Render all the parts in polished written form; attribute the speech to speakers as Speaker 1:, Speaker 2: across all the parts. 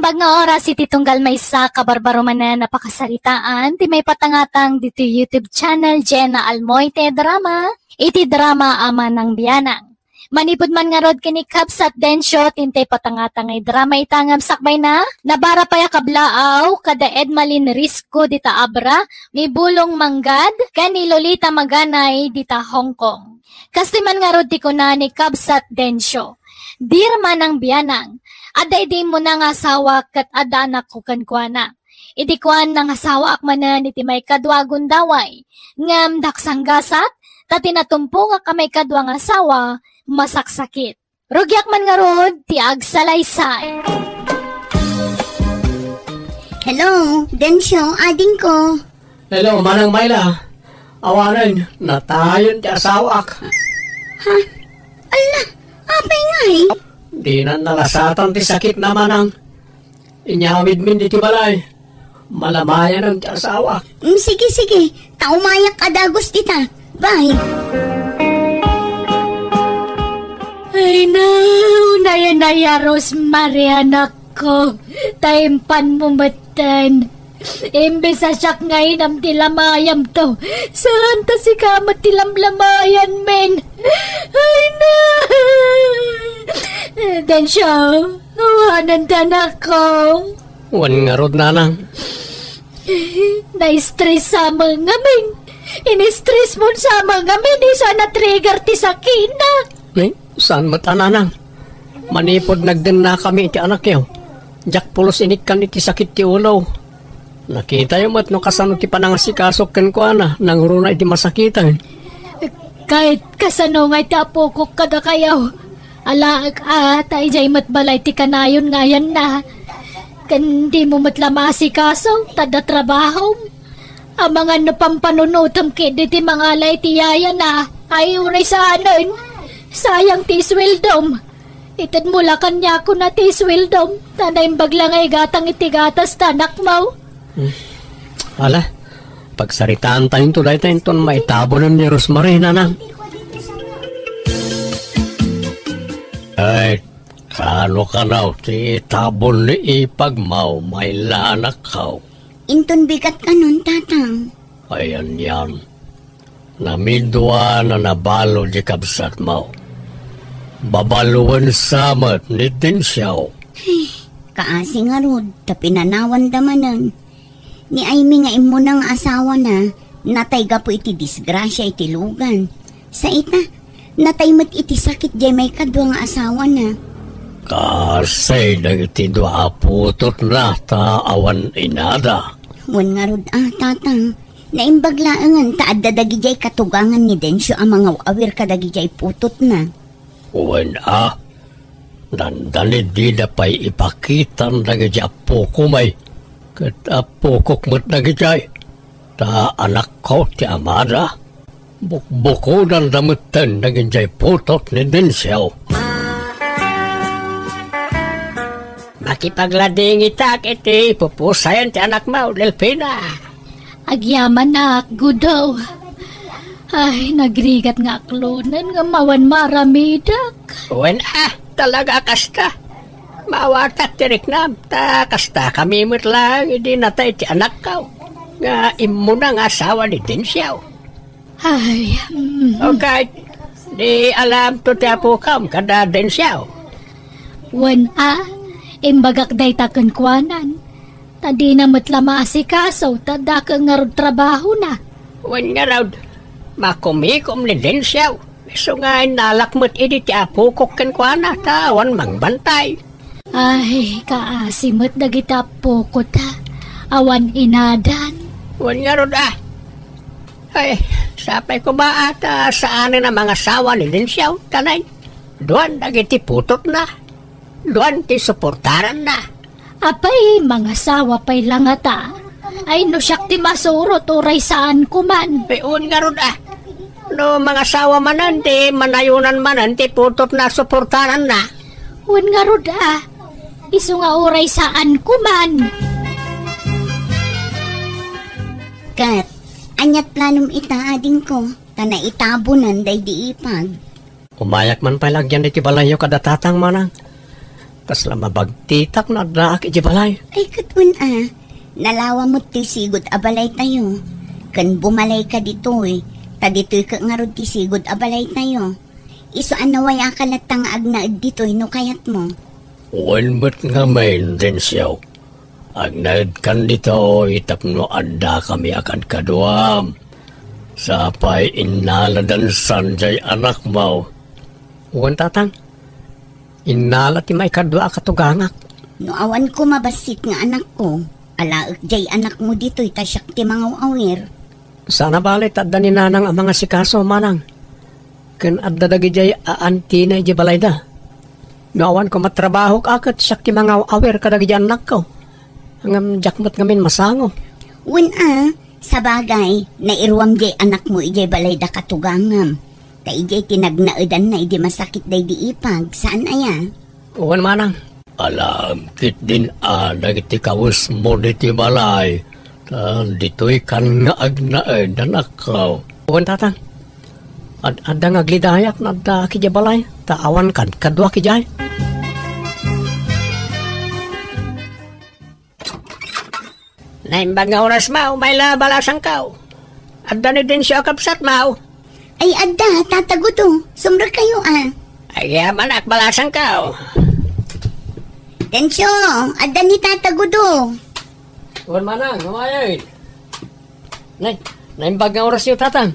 Speaker 1: Naimbag nga oras iti tunggal may sa kabarbaro man na napakasaritaan, ti may patangatang dito YouTube channel Jenna Almoite Drama, iti drama ama ng biyanang. Manipod man nga rod kini Kabsat Densyo, tintay patangatang ay drama itangam sakbay na, nabara paya kablaaw, kada Edmalin Risco dita Abra, may bulong manggad, kani Lolita Maganay dita Hong Kong. Kasi man nga rod ti ko na ni Kabsat Densyo, dirma ng biyanang, aday di mo nang asawa kat ada anak ko kankwana. Iti kuan nang asawa akmanan iti may kadwagon daway. Ngam daksang gasat, tati natumpo nga kamay kadwang asawa, masaksakit. Rugyak man nga rod, ti agsalaysay.
Speaker 2: Hello, Densyo, ading ko.
Speaker 3: Hello, Manang Mayla. Awanan, natayon ti asawak.
Speaker 2: Ha? Ala, apay nga eh.
Speaker 3: Di na nalasatan ti sakit na Manang. Inyawid min di ti balay. Malamayan ang ti asawak.
Speaker 2: Sige, taumayak kadagos dita. Bye.
Speaker 1: Ay no, naya Rosemary anak ko, taimpan mo matan. Imbes sa siyak ngayon am tilamayam to, saan ta si kamat tilamlamayan men? Ay no! Densyo, awanan tanak ko.
Speaker 3: Wan nga rod Nanang.
Speaker 1: Na-stress sa mga men. In-stress mo sa mga men, isa na-trigger ti sakina.
Speaker 3: Eh, saan mata Nanang? Manipod nagdin na kami iti anak yaw. Jack pulos inikan iti sakit ti ulo. Nakita yung mat no kasano ti panangasikasok ken ko ana, nangruna iti masakitan.
Speaker 1: Kahit kasano nga iti apokok kada kayaw. Alaag tayo jay matbalay ti kanayon ngayon na. Kandi mo matlamasikaso, tada trabaho. Ang mga napampanunutang kidi ti mga alay ti yaya na, ay uray sa anon. Sayang ti sweldom. Itad mula kanya ko na ti sweldom. Tanay baglang ay gatang itigatas tanak mo.
Speaker 3: Ala, pagsaritaan tayong tulay tayong ton maitabonan ni Rosemary Nanang. Ay, kano ka na, ti tabon ni ipagmaw, may lanak ka.
Speaker 2: Inton bigat ka nun, tatang.
Speaker 3: Ayan yan. Namidwa na nabalo di kabsat mo. Babaluan samat ni Densyo.
Speaker 2: Kaasi nga rod, tapinanawan damanan. Ni Aimee nga imo ng asawa na, natay ga po iti disgrasya iti lugan. Sa ita, natay mat iti sakit jay may kadwa nga asawa na.
Speaker 3: Kasi iti dua putot na awan inada.
Speaker 2: Wan nga rod tatang, naimbaglaangan taadda dagi jay katugangan ni Densyo ang mga awir kadagi jay putot na.
Speaker 3: Wan dandali di na pa'y ipakitan dagi jay apo ko may. Kat apo kokmat dagi jay. Ta anak ko ti amada. Bukbuko ng damutan dagi jay putot ni Densyo. Makipaglading itak iti pupusayan ti anak mo, Lelpina.
Speaker 1: Agyaman na, gudaw. Ay, nagrigat nga aklonan nga mawan maramidak.
Speaker 3: Wen talaga kasta. Mawatak tirik na, ta kasta kami mo't lang, hindi natay ti anak ko. Nga imo na nga asawa ni Densyo.
Speaker 1: Ay,
Speaker 3: Okay, di alam to ti apo kam kada Densyo.
Speaker 1: wan imbagak day taken kwanan. Tadi na matlama asikaso, tada ka nga rod trabaho na.
Speaker 3: Wen nga raw, makumikom ni Densyo. So nga nalakmot iti ti apo ko kenkwana, tawan mangbantay.
Speaker 1: Ay, kaasimot dagita po ko ta. Awan inadan.
Speaker 3: Wen nga rod Ay, sapay ko ba ata saan ang mga sawa ni Densyo, tanay? Doan dagiti putot na. Doan ti suportaran na.
Speaker 1: Apay, mga sawa pa'y langata. Ay, no siyak ti masurot uray saan kuman.
Speaker 3: Peun nga ron No, mga sawa manan, ti manayunan manan, ti putot na suportaran na.
Speaker 1: Wan nga rod isu nga uray saan kuman.
Speaker 2: Kat, anyat planom ita ading ko, tana itabunan day di ipag.
Speaker 3: Umayak man palagyan iti balayo kada tatang Manang. Kasla mabagtitak na daki di balay.
Speaker 2: Ay katun nalawa mo ti sigod abalay tayo. Kan bumalay ka dito ta dito'y ka nga ron ti sigod abalay tayo. Iso anawaya ka na tangaag na dito'y no kayat mo.
Speaker 3: Wanbat nga main din siyaw. Agnaid kan dito itapno anda kami akan kaduam. Sapay inala dan sanjay anak mo. Uwan tatang, inala ti may kadwa katugangak.
Speaker 2: No awan ko mabasit nga anak ko. Alaak jay anak mo dito itasyak ti mga awir.
Speaker 3: Sana balit adda ni nanang ang mga sikaso manang. Ken adda dagi jay aanti na di balayda. No awan ko matrabaho kakat syak ti mga awir kadagi jay anak ko. Hangam jakmat ngamin masango.
Speaker 2: Wen sa bagay, nairuam jay anak mo ijay balayda katugangam. Ta ijay tinagnaedan na ijay masakit day di ipag. Saan aya?
Speaker 3: Uwan manang. Alam kit din dagiti kawus mo diti balay. Dito'y kan nga agnaed anak ko. Uwan tatang. Adda nga glidayak na adda kijay balay. Taawan kan kadwa kijay. Naimbag nga oras mau, may labalasang kao. Adda ni din siya kapsat mau.
Speaker 2: Ay adda, tatagudo. Sumra kayo
Speaker 3: Ay manak balasang kao.
Speaker 2: Tensyo, adda ni tatagudo.
Speaker 3: Uwan manang, gumayon. Naimbag nga oras yung tatang.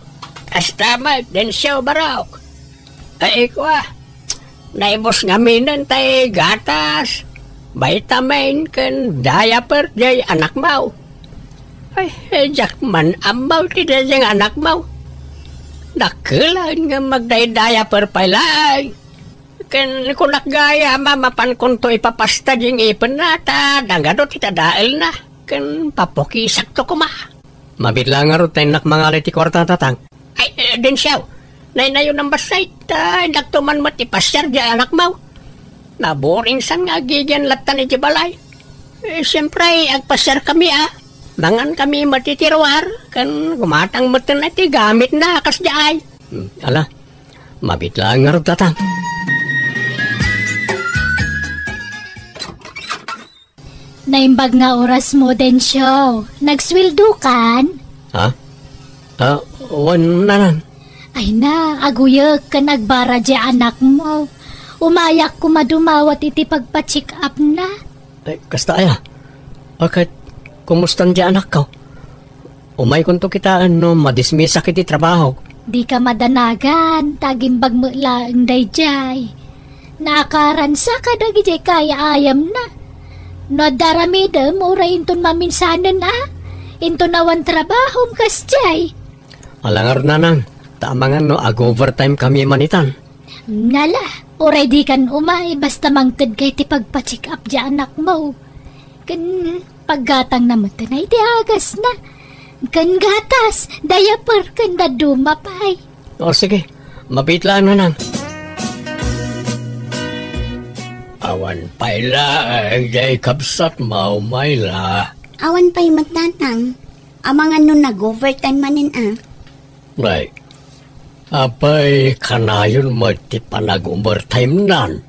Speaker 3: Astamay, din siya barok. Ay kwa, naibos nga minan tay gatas. Vitamin kan diaper jay anak mau. Ay, jakman ambaw ti dayang anak mau. Dakelan nga magday-diaper palay. Kan kunak gaya mamapan kunto ipapasta jing ipon nata. Dangadot ita dael na. Kan papokisak to kuma. Mabitla nga ro tayo nakmangalay ti kwarta tatang. Ay, din siyaw. Nay-nayo ng basay ta. Naktuman mo ti pasyar jay anak mau. Naboring sang agigyan latan iti balay. Siyempre, agpasyar kami Mangan kami matitirwar. Kan gumatang matan na ti gamit na kasdaay. Ala, mabitla nga rin tatang.
Speaker 1: Naimbag nga oras mo din siya. Nagswildo kan?
Speaker 3: Ha? Wala.
Speaker 1: Ay na, aguyag ka nagbara di anak mo. Umayak ko madumawat iti pagpa-check up na.
Speaker 3: Ay, kasta aya. Bakit, kumustan di anak ko? Umay kunto kita madismisa kiti trabaho.
Speaker 1: Di ka madanagan, tagimbag mo lang dayjay. Naakaransa ka dagi jay kaya ayam na. No daramida mura inton maminsanan Inton awan trabaho kas jay.
Speaker 3: Alangar nanang, tamangan ag-overtime kami manitan.
Speaker 1: Nala, oray di kan umay, basta mangtad kay ti pagpa-check up di anak mo. Kan paggatang naman tanay di agas na. Kan gatas, diaper kan na dumapay.
Speaker 3: O sige, mabitlaan na nang. Awan payla, jay kapsat mau mayla.
Speaker 2: Awan pa'y matatang. Amangan nun nag-overtime manin
Speaker 3: Right. Apay kanayon mo ti panag-overtime nan.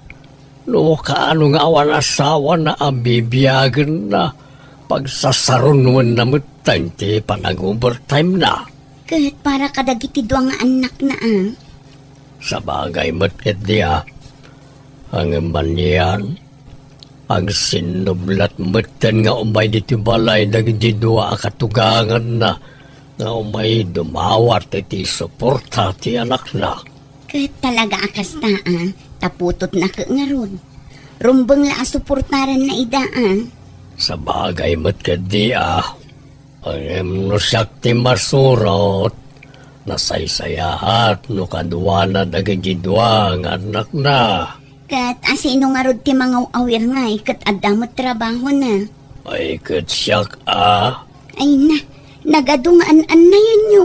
Speaker 3: No kaano nga awan asawa na abibiyagan na pagsasarunuan na mutan ti panag-overtime na.
Speaker 2: Kahit para kadagiti doang nga anak na
Speaker 3: Sa bagay matkit diya, ang manyan, ang sinublat mutan nga umay diti balay dagiti dua akatugangan na nga umay dumawat iti suporta ti anak na.
Speaker 2: Kahit talaga akas taputot na ka nga ron. Rumbang la suportaran na ida
Speaker 3: Sa bagay matkit diya, ang nusyak ti masurot, nasaysayahat no kaduana dagiti dua nga anak na.
Speaker 2: Kat asino nga rod ti mga awir nga kat adamot trabaho na.
Speaker 3: Ay kat siyak
Speaker 2: Ay na, nagadungaan na yun nyo.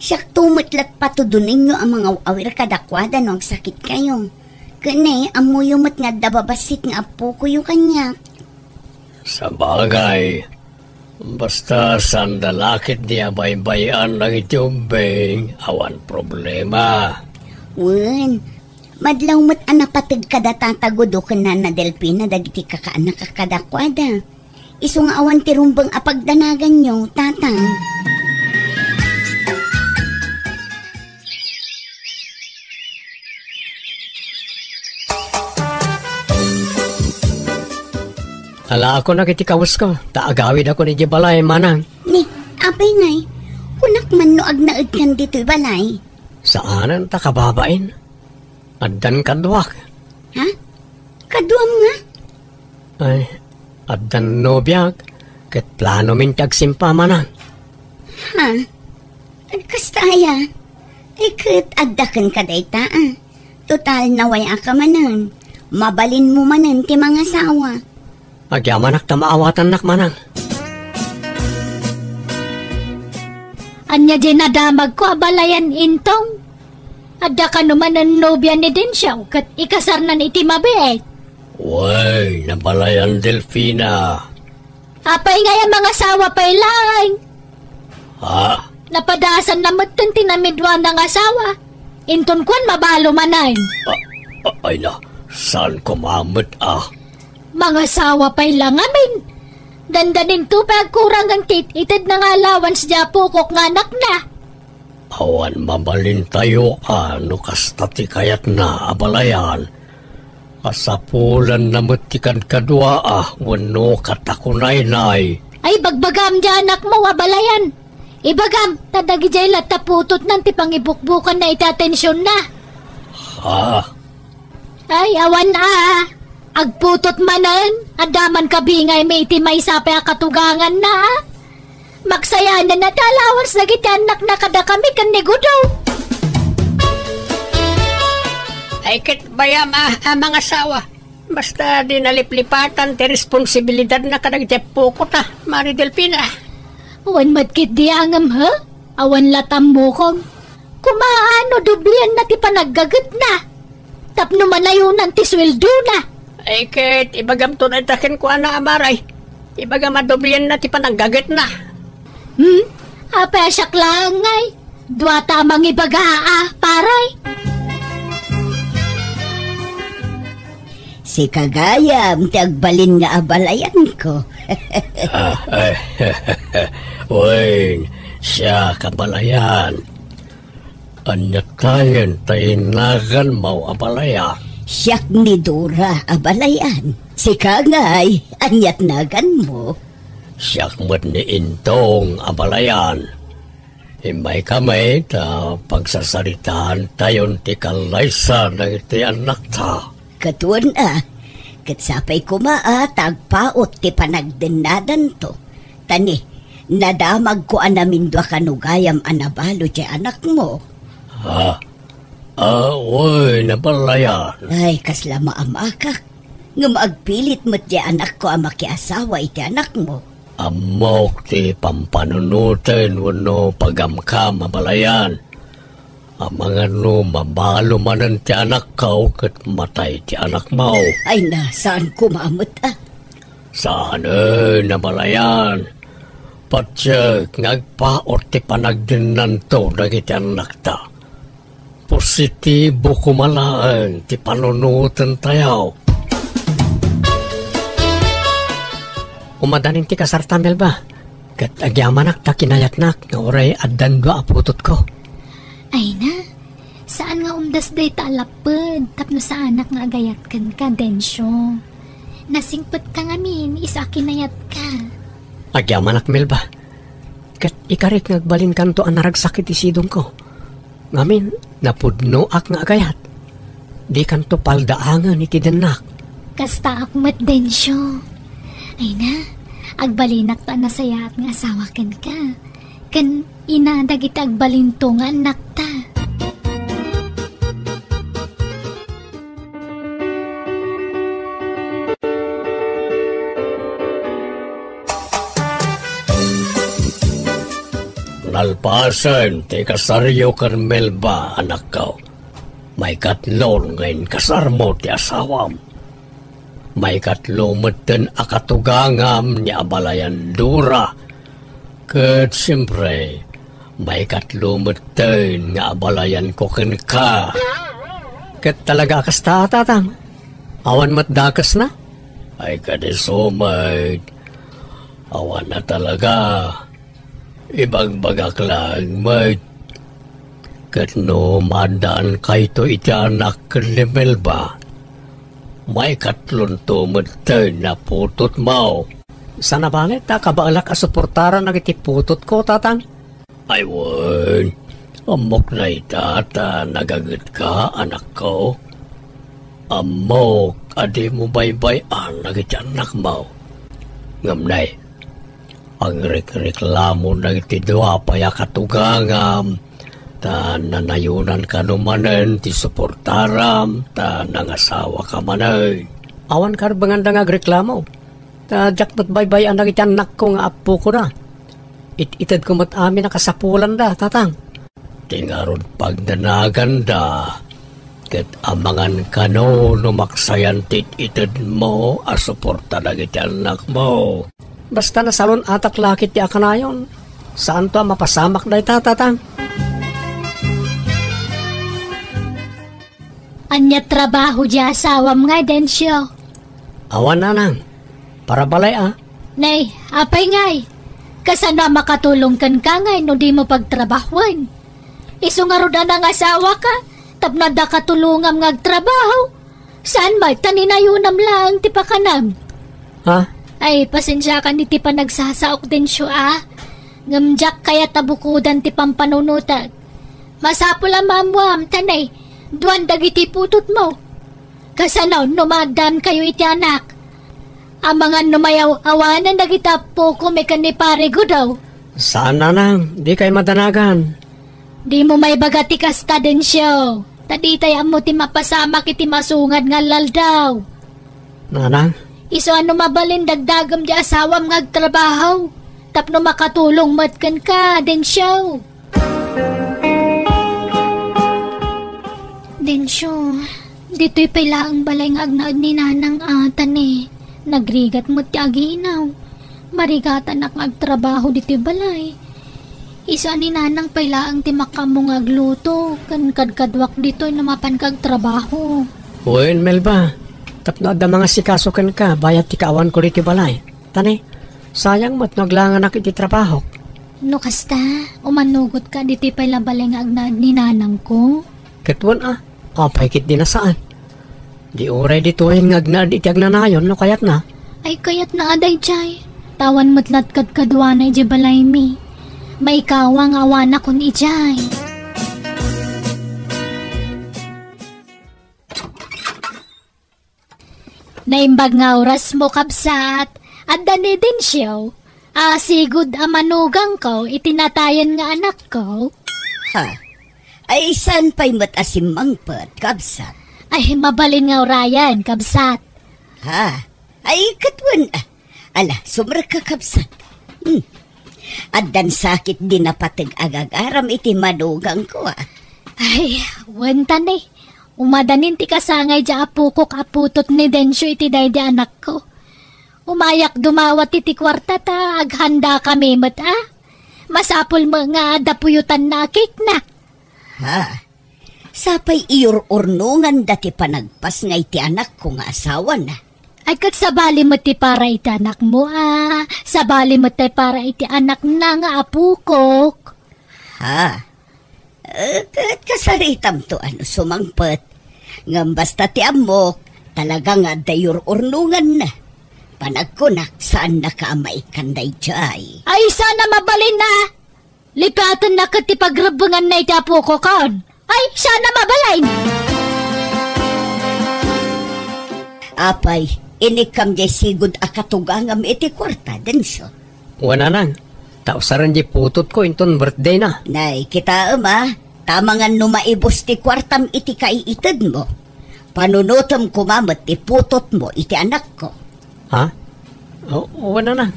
Speaker 2: Siyak tumutlat patudunin nyo ang mga awir kadakwada no ang sakit kayo. Kanay, amuyumot nga dababasit nga apo ko yung kanya.
Speaker 3: Sa bagay, basta sandalakit niya baybayan ng itiumbing, awan problema.
Speaker 2: Wen, Madlaw mo't anapatag kada tatagudukan na Delfina dagiti kakaanak kakadakwada. Iso nga awan ti rumbang apagdanagan nyo, tatang.
Speaker 3: Ala ako na kiti kawas ko. Taagawid ako ni Jibalay, manang.
Speaker 2: Ni, abay nay, kunak man no agnaad kan dito'y balay.
Speaker 3: Saanan ta kababain? Addan kadwak.
Speaker 2: Ha? Kaduam nga?
Speaker 3: Ay, addan nobiyag. Kat plano min tagsimpa, manang.
Speaker 2: Ha? Kastaya. Ikat addakan ka dayta, Total naway ka manan. Mabalin mo manan ti mga sawa.
Speaker 3: Agyamanak ta maawatan nak, manang.
Speaker 1: Anya din nadamag ko abalayan intong. Adda ka naman ang nobya ni Densyaw kat ikasar na iti mabiek.
Speaker 3: Way, nabalayan Delfina.
Speaker 1: Apay nga yung mga sawa pa'y lang.
Speaker 3: Ha?
Speaker 1: Napadasan na matan tinamidwa ng asawa. Inton kwan mabalo manay.
Speaker 3: Ay na, saan kumamit
Speaker 1: Mga sawa pa'y lang amin. Dandanin to pagkurang ang itid ng allowance dya pukok nga anak na.
Speaker 3: Awan mabalin tayo no kastati kayat na abalayan. Kasapulan na matikan kadwa wano katakunay-nay.
Speaker 1: Ay bagbagam dya anak mo abalayan. Ibagam, tadagi jay lataputot ng tipang ibukbukan na itatensyon na.
Speaker 3: Ha?
Speaker 1: Ay awan agputot manan, adaman kabingay may itimay sape katugangan na. Magsaya na natalawans na gitanak na kada kami kan nigudaw.
Speaker 4: Ay kit bayam mga sawa. Basta dinaliplipatan ti responsibilidad na kadagtyapo ko ta, Mari Delfina.
Speaker 1: Awan madkit di angam ha? Awan latam mo kong. Kumaano dublian na ti panaggagat na. Tapno manayunan ti sweldo na.
Speaker 4: Ay kit ibagam to na itakin ko ana amaray. Ibagam madublian na ti panaggagat na.
Speaker 1: Apesyak lang ngay. Dua tamang ibaga paray.
Speaker 2: Si Kagayam, tagbalin nga abalayan ko.
Speaker 3: Uy, siya kabalayan. Anya tayo tayinagan mau abalayan.
Speaker 2: Siyak ni Dora abalayan. Si Kagay, anyat nagan mo.
Speaker 3: Siyak mo't ni Intong abalayan. Himay kami ta pagsasaritaan tayon ti kalaysa ng iti anak ta.
Speaker 2: Katuan katsapay kumaa tagpaot ti panagdenadan to. Tani, nadamag ko anamin dwa kanugayam anabalo ti anak mo.
Speaker 3: Ha? Uy, nabalayan.
Speaker 2: Ay, kasla maamakak. Nga maagpilit mo't ti anak ko ang makiasawa iti anak mo.
Speaker 3: Amok ti pampanunutin wano pagamkam mabalayan. Ang mga mabalo manan ti anak ko kat matay ti anak mo.
Speaker 2: Ay na, saan kumamot
Speaker 3: Saan nabalayan. Patsyak ngagpaot ti panagdinan to dagiti anak ta. Positibo kumalaan ti panunutin tayo. Umadanin ti kasartamel ba? Kat agyamanak ta kinayatnak nga oray addan dua aputot ko.
Speaker 1: Ay na, saan nga umdas day talapad tapno sa anak nga agayat kan ka, Densyo. Nasingpet ka ngamin, isa kinayat ka.
Speaker 3: Agyamanak mel ba? Kat ikarit ngagbalin kanto ang naragsakit isidong ko. Ngamin, napudno ak nga agayat. Di kanto paldaangan iti denak.
Speaker 1: Kasta akmat, Densyo. Ay na, agbalinak ta nasayat nga asawa kan ka. Kan inadag iti agbalinto nga anak ta.
Speaker 3: Nalpasan, ti kasaryo Carmel ba, anak ko? May katlon ngayon kasarmo ti asawam. May katlong meten akatugangam ni abalayan Dura. Kat siyempre, may katlong meten nga abalayan ko ka. Kat talaga kasta tatang. Awan matdakas na. Ay kadisumay. Awan na talaga. Ibang bagak lang, mate. Kat no mandaan kay to iti anak ni Melba. May katlon to matay na putot mo. Sana balit ta kabalak asuportaran na iti putot ko, tatang? Ay, wan. Amok na itata, nagagat ka, anak ko. Amok, adi mo baybayan, nagiti anak mo. Ngamnay, ang reklamo na iti dua paya katugangam, ta nanayunan ka numanen, ti suportaram, ta nangasawa ka manen. Awan ka bangan nga reklamo, ta jakpat baybayan, nagiti anak ko nga apo ko na. Itad ko mat amin na kasapulan da, tatang. Tingarod pagdanagan da, ket amangan ka no numaksayan itad mo, asuporta na iti anak mo. Basta na salon atak lakit ti akanayon, saan to mapasamak na ita, tatang?
Speaker 1: Anya trabaho di asawam nga, Densyo.
Speaker 3: Awan na nang, para balay
Speaker 1: Nay, apay ngay. Kasana makatulong kan ngay no di mo pagtrabahuan. Iso nga roda ng asawa ka, tapnada katulungam ngagtrabaho. Saan may taninayunam lang ti pakanam?
Speaker 3: Ha?
Speaker 1: Ay, pasensya ka ni ti pa nagsasaok din siya Ngamjak kaya tabukudan ti pampanunutan. Masapula mamuam tanay, duwan dagiti putot mo. Kasanaw numadan kayo iti anak. Ang mga numayaw awanan dagita po kumikan ni pare ko daw.
Speaker 3: Saan na nang, di kayo madanagan.
Speaker 1: Di mo may bagati kasta din siya. Taditay mo ti mapasamak iti masungad nga laldaw.
Speaker 3: Nanang?
Speaker 1: Iso ano mabalin dagdagam di asawam ngagtrabaho. Tapno makatulong matkan ka din siya. Din siya, dito'y pala ang balay nga agnaad ni nanang atan eh. Nagrigat mo ti aginaw. Marigatan ak ngagtrabaho dito'y balay. Isa ni nanang pailaang ti makamong agluto, kan kadkadwak dito'y namapan kag trabaho.
Speaker 3: Uy, Melba, tapno da mga sikasukan ka, bayat ti kaawan ko dito balay. Tani, sayang mo't naglangan ak iti trabaho.
Speaker 1: No kasta, umanugot ka dito'y pailabalay nga agnaad ni nanang ko.
Speaker 3: Katwan apay kit di na saan. Di oray dito yung agnaad iti agnanayon, no kayat na.
Speaker 1: Ay kayat na aday jay, tawan matlat kadkadwanay di balay mi. May kawang awana kun ijay. Naimbag nga oras mo kabsat, at dani din siyaw. Sigud amanugang ko, itinatayan nga anak ko.
Speaker 2: Ha? Ay saan pa'y matasim mangpat, kabsat?
Speaker 1: Ay mabalin nga orayan, kabsat.
Speaker 2: Ha? Ay katwan Ala, sumra ka kabsat. At dan sakit din na patag agagaram iti manugang ko
Speaker 1: Ay, wantan eh. Umadanin ti kasangay dya apukok aputot ni Densyo iti day di anak ko. Umayak dumawat iti kwarta ta, aghanda kami Masapul mo nga dapuyutan na cake na.
Speaker 2: Ha? Sapay iyor-urnungan dati panagpas nga iti anak ko nga asawa na.
Speaker 1: Ay kag sabali mo ti para iti anak mo sabali mo ti para iti anak na nga apukok.
Speaker 2: Ha? Kasaritam to sumangpet. Ngam basta ti amok, talaga nga dayor-urnungan na. Panagkunak saan nakaamay kanday jay.
Speaker 1: Ay sana mabalin na. Lipatan na kat ti pagrabangan na iti apukokon. Ay sana mabalain.
Speaker 2: Apay, inikam jay sigud akatugangam iti kwarta, Densyo.
Speaker 3: Wala nang, tausaran di putot ko inton birthday na.
Speaker 2: Nay, kita tamangan numaibos ti kwartam iti kaiitid mo. Panunutom kumamat ti putot mo iti anak ko.
Speaker 3: Ha? Wala nang,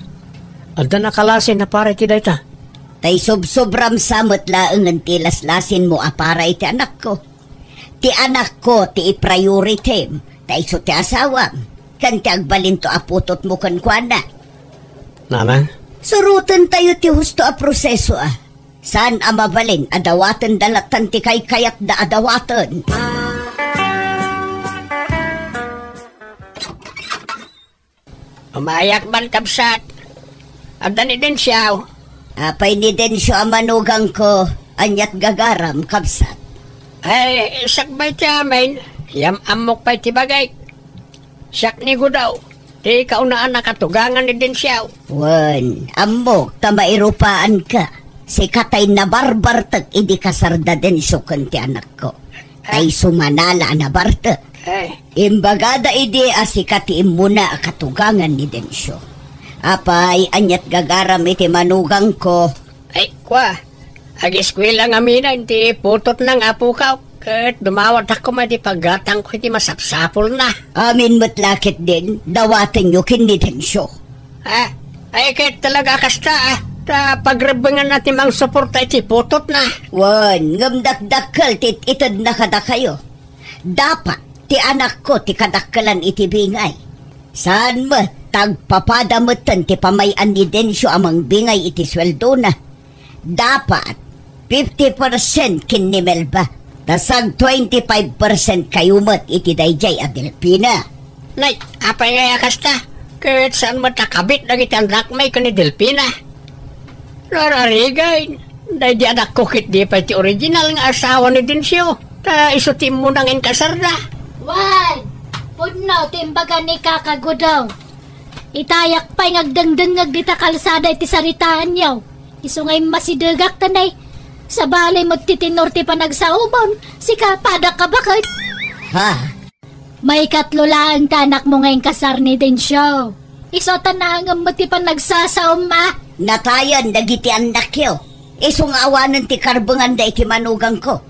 Speaker 3: ada nakalasin na para iti dayta.
Speaker 2: Tay sob-sobram samot laengan ti laslasin mo para iti anak ko. Ti anak ko ti i-priority. Tay so ti asawa. Kan ti agbalin to aputot mo kan kuana.
Speaker 3: Nanang?
Speaker 2: Surutan tayo ti husto a proseso Saan amabalin adawatan dalatan ti kay kayat da adawatan.
Speaker 4: Umayak man kabsat. Agda ni din siya.
Speaker 2: Apay ni Densyo ang manugang ko, anyat gagaram, kabsat.
Speaker 4: Ay, sakbay tiyamin. Yam amok pa'y tibagay. Sak ni ko daw. Di kaunaan nakatugangan ni din siya.
Speaker 2: Wan, amok, tamairupaan ka. Si katay na barbartag, idi kasarda Densyo kanti anak ko. Tay sumanala na bartag. Imbagada idi asikati muna katugangan ni Densyo. Apay, anyat gagaram iti manugang ko.
Speaker 4: Ay, kwa. Ag-eskwela nga mina, hindi putot ng apo ka. Kat dumawat ako di paggatang ko, hindi masapsapol na.
Speaker 2: Amin mo't lakit din, dawatin nyo kin ni Densyo.
Speaker 4: Ay, kahit talaga kasta ta pagrebangan natin mang suporta iti putot na.
Speaker 2: Wan, ngamdakdakal itad na kada kayo. Dapat, ti anak ko ti kadakkalan iti bingay. Saan mo, tagpapadamatan ti pamayan ni Densyo amang bingay iti sweldo na. Dapat, 50% kinimel ba? Tasag 25% kayumat iti dayjay a Delpina.
Speaker 4: Nay, apay nga kasta. Kahit saan matakabit na kitandrak may ka ni Delpina. Lararigay, dahil di anak ko kit di pa iti original nga asawa ni Densyo. Ta isutim mo nang inkasarda.
Speaker 1: Wan! Pudno, timbaga ni kakagudaw. Itayak pa'y ngagdangdangag dita kalsada iti saritaan yaw. Isungay masidagak tanay. Sa balay mo titinorti pa nagsaumon. Sika, pada ka bakit?
Speaker 2: Ha?
Speaker 1: May katlulaan ka anak mo ngayong kasar ni Densyo. Isotan na hanggang mo ti pa nagsasaum ma.
Speaker 2: Natayan, dagiti anak yo. Isung awanan ti karbangan da iti manugang ko.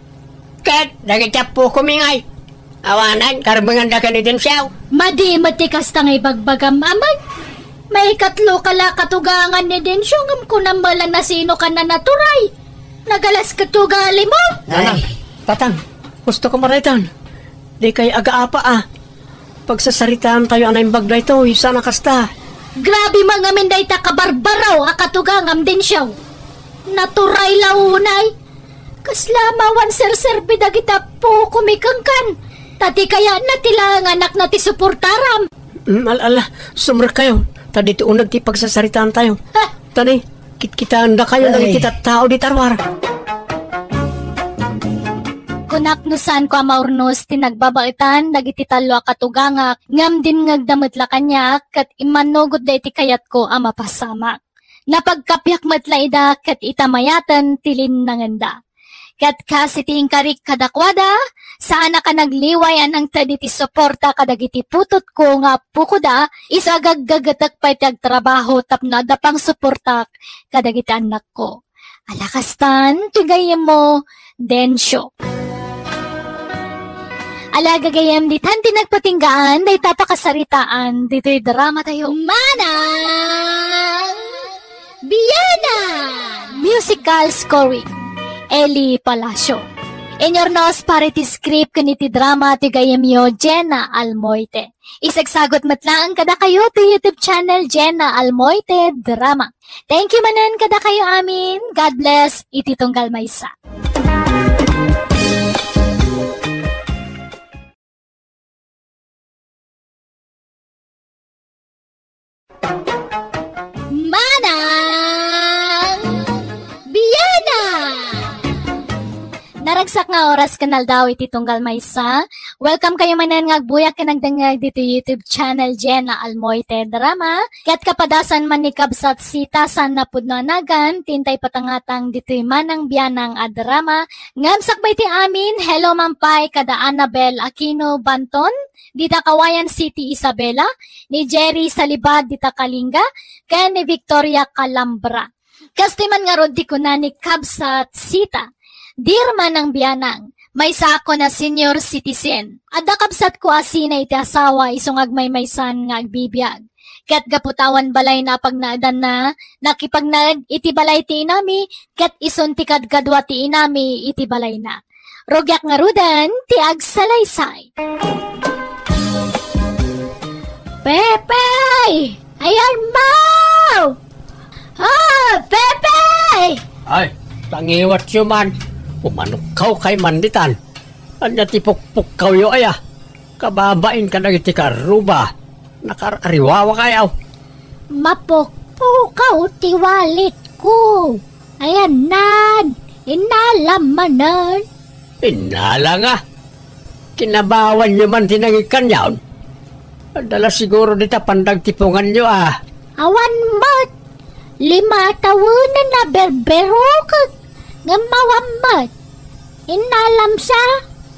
Speaker 4: Kat, dagitap po kumingay. Awanan, karbangan da ka ni Densyo.
Speaker 1: Madi matikas tangay bagbagam amay. May katlo kala katugangan ni Densyo ngam ko namala na sino ka na naturay. Nagalas katugali mo.
Speaker 2: Ay,
Speaker 4: Tatang, gusto ko maritan. Di kay aga-apa Pagsasaritaan tayo anay bagda ito, isa na kasta.
Speaker 1: Grabe mga minday ta kabarbaraw akatugangam Densyo. Naturay launay. Kaslamawan sir-serbi dagita po kumikangkan. Tati kaya natila ang anak na ti suportaram.
Speaker 4: Sumra kayo. Tadi ti unag ti pagsasaritaan tayo. Tani, kita anda kayo na kita tao di tarwar.
Speaker 1: Kunaknusan ko amaurnos tinagbabaitan dagiti talo katugangak ngam din ngagdamet la kanya kat imanugod da iti kayat ko ama pasamak. Napagkapyak matlaida kat itamayatan tilin nanganda. Kat kasi ting karik kadakwada, sana ka nagliwayan ang taditi suporta kadagiti putot ko nga pukuda, isagaggagatak pa itag trabaho tapnada pang suportak kadagiti anak ko. Alakastan, tugayem mo, Densyo. Alagagayam di tanti nagpatinggaan, day tapakasaritaan, dito'y drama tayo. Manang Biyana! Musical scoring. Eli Palacio. Inyornos parity script kaniti drama ti gayamyo Jenna Almoite. Isagsagot matlaan kada kayo to YouTube channel Jenna Almoite Drama. Thank you manan kada kayo amin. God bless. Iti tunggal maysa. Naragsak nga oras kanal daw iti tunggal maysa. Welcome kayo manan nga agbuyak kanagdangag dito YouTube channel Jenna Almoite Drama. Kat kapadasan man ni kabsat sita san napudnanagan, tintay patangatang dito'y manang biyanang a drama. Ngamsak ba iti amin, hello mampay kada Annabel Aquino Banton, dita Kawayan City Isabela, ni Jerry Salibad dita Kalinga, kaya ni Victoria Calambra. Kastiman nga rod di ko na ni kabsat sita. Dear manang biyanang, may sako na senior citizen. Adda kabsat ko asina iti asawa isungag may san nga agbibiyag. Kat gaputawan balay na pagnaadan na, nakipagnad iti balay ti inami, kat ison ti kadgadwa ti inami iti balay na. Rogyak nga rudan, ti agsalaysay. Pepe! Ayan mo! Pepe!
Speaker 4: Ay, tangiwat siyo man. Umanukaw kay manditan. Anya tipukpuk kayo aya. Kababain ka na iti karuba. Nakarariwawa kayo.
Speaker 1: Mapukpukaw ti walit ko. Ayan nan, inalamanan.
Speaker 3: Inala nga. Kinabawan nyo man tinangikan yaon. Dala siguro dita pandagtipungan nyo
Speaker 1: Awan mat, 5 tawanan na berbero kag nga mawammat. Inalam sa,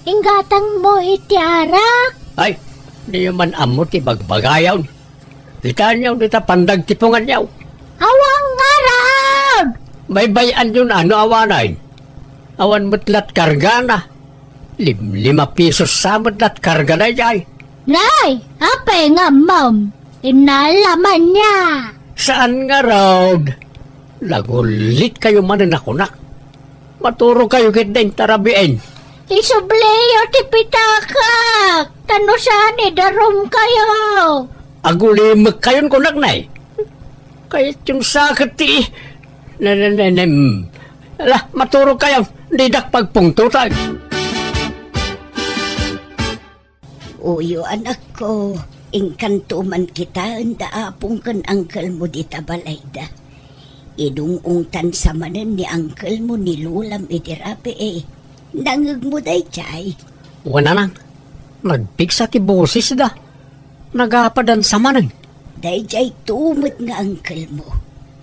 Speaker 1: inggatang mo itiarak.
Speaker 3: Ay, di man amo ti bagbagayaw. Kita nyo dita pandagtipungan nyo.
Speaker 1: Awang araw!
Speaker 3: May bayan yun awanay. Awan mutlat karga na. 5 pisos sa mutlat karga na jay.
Speaker 1: Nay, apay nga ma'am, inalaman niya.
Speaker 3: Saan nga raw? Lagulit kayo manin ako nak. Maturo kayo kiteng tarabiin.
Speaker 1: Isubleyo ti pitakak. Tanusan darom kayo.
Speaker 3: Agulimag kayon ko nagnay. Kahit yung sakit ti. Maturo kayo. Didak pagpungtutan.
Speaker 2: Uyo anak ko, ingkanto man kita anda apong kan angkel mo dita balayda. Idungungtan sa manan ni angkel mo ni lulam itirapi Nangag mo day chay.
Speaker 3: Wala nang. Nagpigsa ti boses da. Nagapadan sa manan.
Speaker 2: Day chay tumot nga angkel mo.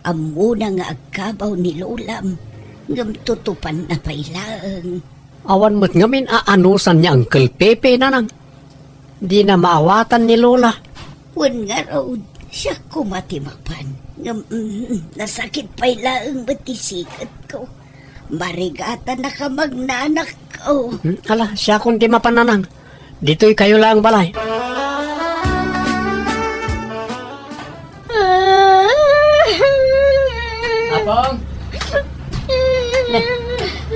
Speaker 2: Amo na nga agkabaw ni lulam. Ngam tutupan na pailaang.
Speaker 3: Awan mo't ngamin aanusan niya Uncle Pepe na nang. Di na maawatan ni Lola.
Speaker 2: Wan nga raw, siya kumatimapan. Nasakit pailaang matisikat ko. Marigata na ka magnanak ko.
Speaker 3: Ala, siya kung di mapananang. Dito'y kayo lang balay. Apong?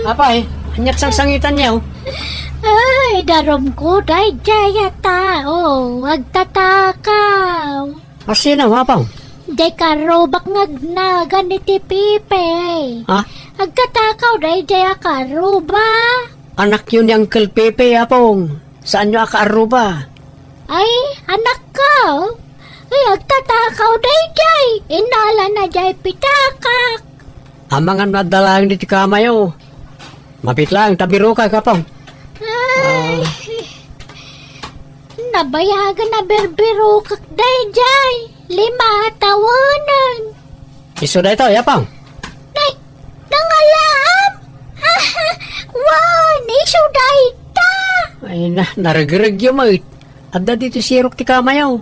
Speaker 3: Apay, hanyat sang sangitan niya.
Speaker 1: Ay, darom ko day jaya tao. Agtatakaw.
Speaker 3: Asina, Apong?
Speaker 1: Day karobak ngagnagan ni ti Pipe.
Speaker 3: Ha?
Speaker 1: Agtatakaw day jaya karuba.
Speaker 3: Anak yun ni Uncle Pepe, Apong. Saan nyo akaaruba?
Speaker 1: Ay, anak ko. Ay, agtatakaw day jay. Inala na jay pitakak.
Speaker 3: Ang mga nadalang dito kamayo. Mapit lang, tabiro ka, Kapong.
Speaker 1: Ay, nabayagan na berbero kak day jay. 5 tawanan.
Speaker 3: Iso na ito, Yapong.
Speaker 1: Nay, nangalam. Wow, iso day ta.
Speaker 3: Ay na, naragirag yung mga. Adda dito sirok ti kamayaw.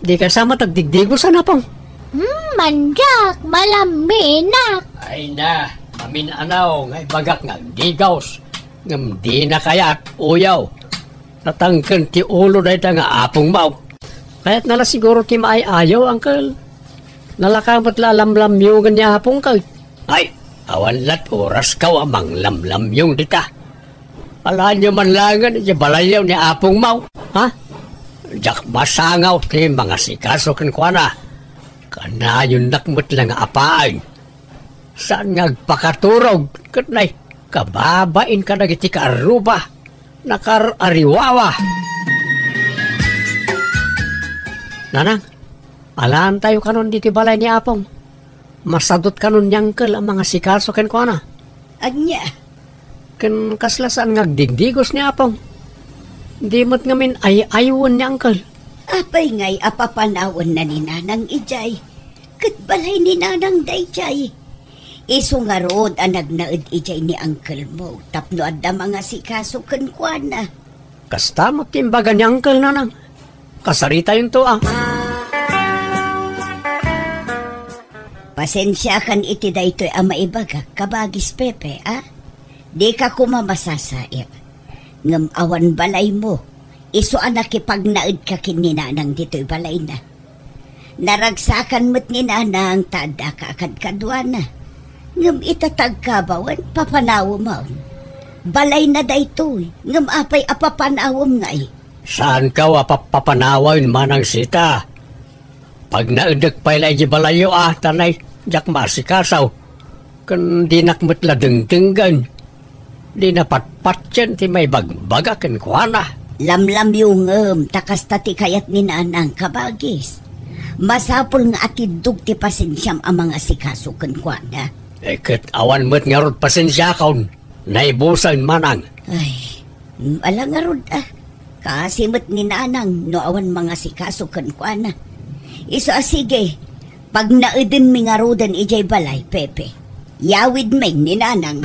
Speaker 3: Di ka sama tagdigdigo sana, Pong.
Speaker 1: Manjak, malaminak.
Speaker 3: Ay na, maminanaw, ngay bagak nga, digaws. Ngam di na kaya at uyaw. Natangkan ti ulo na ita nga apong mau. Kaya't nala siguro ti maay ayaw, Uncle. Nalakamot lalamlam yung ganya apong ka. Ay, awan lat oras kaw amang lamlam yung dita. Alaan nyo man langan, di balayaw ni apong mau. Ha? Jak masangaw ti mga sikaso kan na. Kana yun nakmut lang apaan. Saan ngagpakaturog? Katnay, kababain ka na giti kaaruba. Nakar-ariwawa. Nanang, alaan tayo kanon diti balay ni Apong. Masadot kanon nyangkel ang mga sikaso kan na.
Speaker 2: Anya?
Speaker 3: Kan kaslasaan ngagdigdigos ni Apong. Di mo't ngamin ay aywan ni Uncle.
Speaker 2: Apay ngay apapanawon na ni Nanang Ijay. Katbalay ni Nanang Dayjay. Iso nga rood ang nagnaad Ijay ni Uncle mo. Tapno adda mga sikaso kankwana.
Speaker 3: Kasta mo timbaga ni Uncle Nanang. Kasarita yun to
Speaker 2: Pasensya kan iti daytoy ang maibaga kabagis Pepe, Di ka kumamasasaip. Ngam awan balay mo. Iso anak ipagnaad ka kininanang dito'y balay na. Naragsakan mo't ni Nanang tada ka akad-kadwana. Ngam itatag kabawan, papanawo mo. Balay na daytoy, ngam apay apapanawom ngay.
Speaker 3: Saan ka papanawaw manang sita? Pag naedag pa ilay di balayo tanay, jak masikasaw. Kan di nakmatla dengdenggan. Di napatpat yan ti may bagbaga kan kuana.
Speaker 2: Lamlam yung takas tati kayat ni Nanang kabagis. Masapol nga atidog ti pasensyam ang mga sikasukan kwa na.
Speaker 3: Ket awan mo't nga rod pasensya kaon. Naibusan manang.
Speaker 2: Ay, alang nga rod Kasi mo't ni nanang no awan mga sikasukan kwa na. Iso sige, pag naudin mi nga rodan ijay balay, Pepe. Yawid may ni nanang.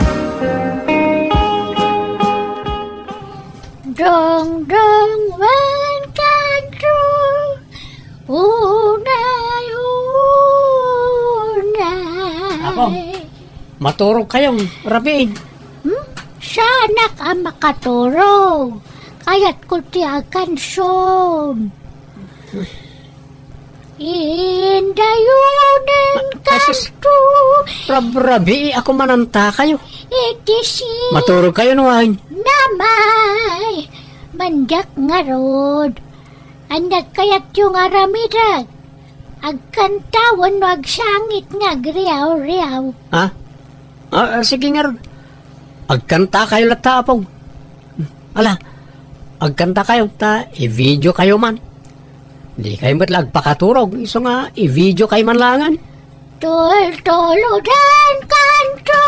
Speaker 1: Dong dong man kanto unay.
Speaker 4: Ako, maturog kayong rabiin.
Speaker 1: Sana ka makaturog. Kaya't kultiagan son. Indayunan kanto.
Speaker 4: Rabi, ako mananta kayo.
Speaker 1: Itisi.
Speaker 4: Maturog kayo nuwain.
Speaker 1: Namay. Mandak nga rod. Anak kaya't yung aramidag. Agkantawan no agsangit nga griyaw-riyaw.
Speaker 4: Ha? Sige nga ron. Agkanta kayo latapong. Ala, agkanta kayo ta, i-video kayo man. Di kayo matlag pakaturog. Iso nga, i-video kayo man langan.
Speaker 1: Tol-toludan kanto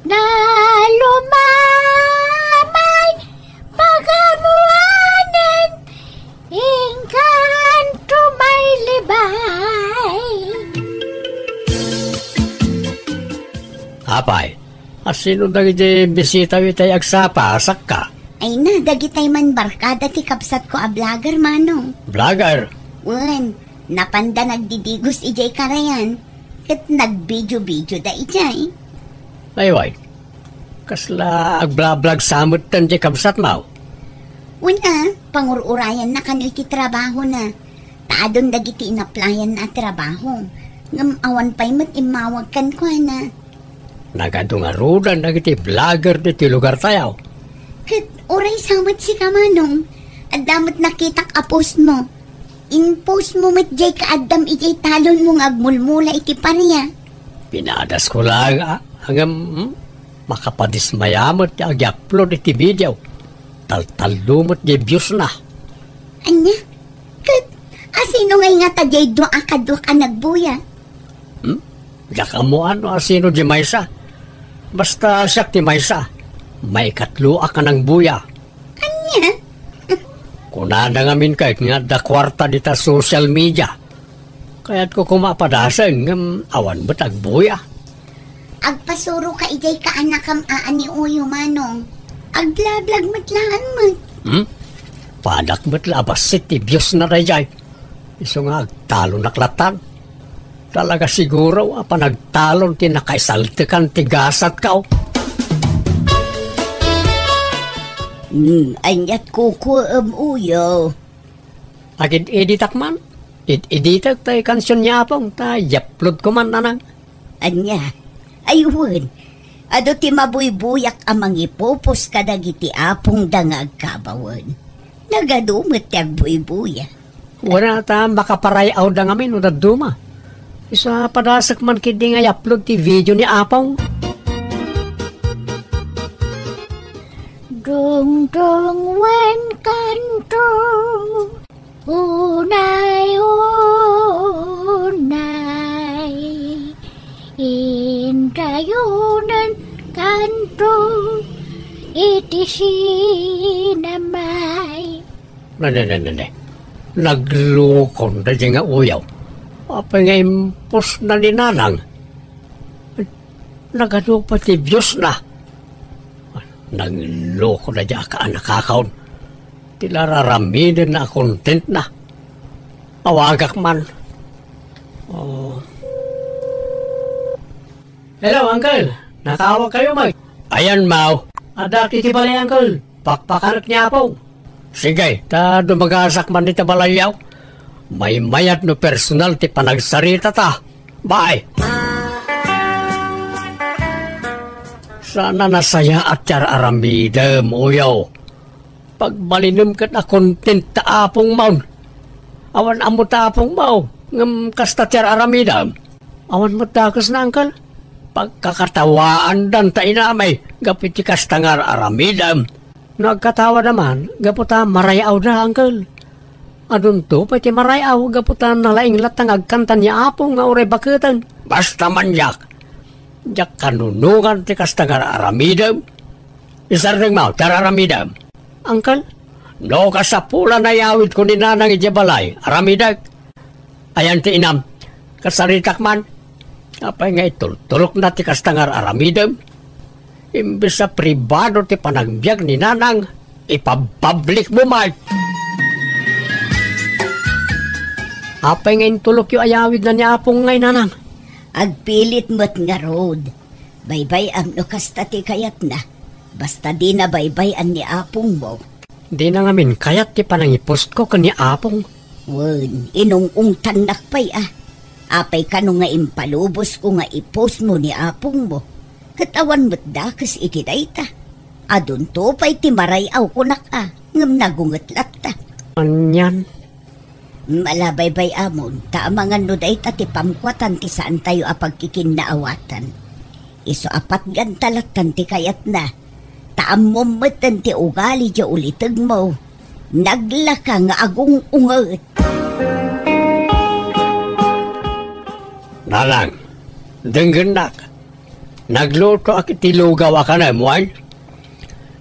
Speaker 1: na lumamay pagamuanan ingkanto may libay.
Speaker 3: Apay, asino dagi bisita witay agsapa, asak ka?
Speaker 2: Ay na, dagitay man barkada ti kapsat ko a vlogger manong.
Speaker 3: Vlogger?
Speaker 2: Ulan, napanda nagdidigos ijay karayan. Kat nag-video-video da ijay.
Speaker 3: Ayway, kasla agbla-blag samot tan di kapsat mau.
Speaker 2: Una, pangururayan na kanil ti trabaho na. Taadon dagiti inaplayan na trabaho. Ngam awan pa'y mat imawag kan ko na.
Speaker 3: Nagadungarudan dagiti vlogger di lugar tayaw.
Speaker 2: Kat oray samot si kamanong. Adamot nakitak a post mo. In post mo mat jay kaadam ijay talon mong agmulmula iti pariya.
Speaker 3: Pinadas ko lang hanggang makapadismayamot ag-upload iti video. Tal-talumot di views na.
Speaker 2: Anya? Kat asino ngay nga tajay doa akadwa ka nagbuya?
Speaker 3: Yaka mo ano asino di Maysa. Basta siya ti Maysa. May katloa ka ng buya.
Speaker 2: Anya?
Speaker 3: Kunada ngamin kahit nga da kwarta dita social media. Kaya't ko kumapadasan ng awan ba't agbuya.
Speaker 2: Agpasuro ka ijay ka anakam aani uyo manong. Agblablag matlaan mo.
Speaker 3: Padak ba't labas ti views na rayay. Iso nga agtalo naklatan. Talaga siguro apa nagtalon ti nakaisaltikan ti gasat ka.
Speaker 2: Anyat kuko uyo.
Speaker 3: Agid editak man. Editak tayo kansyon niya pong ta yapload ko man nanang.
Speaker 2: Anya, ayun. Ado ti mabuybuyak amang ipopos kadagiti apong dangag kabawan. Nagadumot ti agbuybuya.
Speaker 3: Wala ta makaparayaw da ngamin o daduma. Isa padasak man kidi nga upload ti video ni apong.
Speaker 1: Dong dong wen kanto unay indayunan kanto iti sinamay.
Speaker 3: Nane. Naglukon da dyan nga uyaw. Apa nga impos na ni nanang. Nagano pati views na. Nagloko na dyan ka nakakaon. Tilararaminan na content na. Awagak man. Oh. Hello, Uncle. Nakawag kayo, Mike. Ayan, Mau. Adaki ti balay, Uncle. Pakpakanak niya po. Sige, ta dumagasak man dito balayaw. May mayat no personal ti panagsarita ta. Bye! Sana nasaya at yar aramidem, uyaw. Pagbalinum kat na content ta apong maun. Awan amo ta apong mau. Ngam kasta yar aramidem. Awan mo takas na, Uncle. Pagkakatawaan dan ta inamay. Gapit ti kastangar aramidem. Nagkatawa naman, gaputa marayaw na, Uncle.
Speaker 4: Adun to, pati marayaw, gaputan na laing latang agkanta niya apong nga ure bakutan.
Speaker 3: Basta man, Jak. Jak kanunungan ti kastangar aramidam. Isar ring mau, tararamidam.
Speaker 4: Angkal,
Speaker 3: No kasapula na yawid ko ni nanang ijabalay. Aramidag. Ayan ti inam. Kasaritak man. Apay nga tulok na ti kastangar aramidam. Imbis sa pribado ti panagbiag ni nanang. Ipapublic mo, Mike.
Speaker 4: apay nga intulok yung ayawid na niya apong ngay nanang.
Speaker 2: Agpilit mo't nga road. Baybay ang nukasta ti kayat na. Basta di na baybay ang ni apong mo.
Speaker 4: Di na ngamin kayat ti panangipost ko ka ni apong.
Speaker 2: Wen, inungungtan nakpay ah. Apay ka nung nga impalubos ko nga ipost mo ni apong mo. Katawan mo't dakas iti dayta. Adun to pa'y timarayaw ko na ka. Ngam nagungat latta.
Speaker 4: Anyan.
Speaker 2: Malabaybay amon, taamangan no dayta ti pamkwatan ti saan tayo apagkikinnaawatan. Iso apat gantalatan ti kayat na. Taamumatan ti ugali di ulitag mo. Naglaka nga agung unget.
Speaker 3: Nalang, denggenak. Nagluto ak iti lugaw ka na, muan.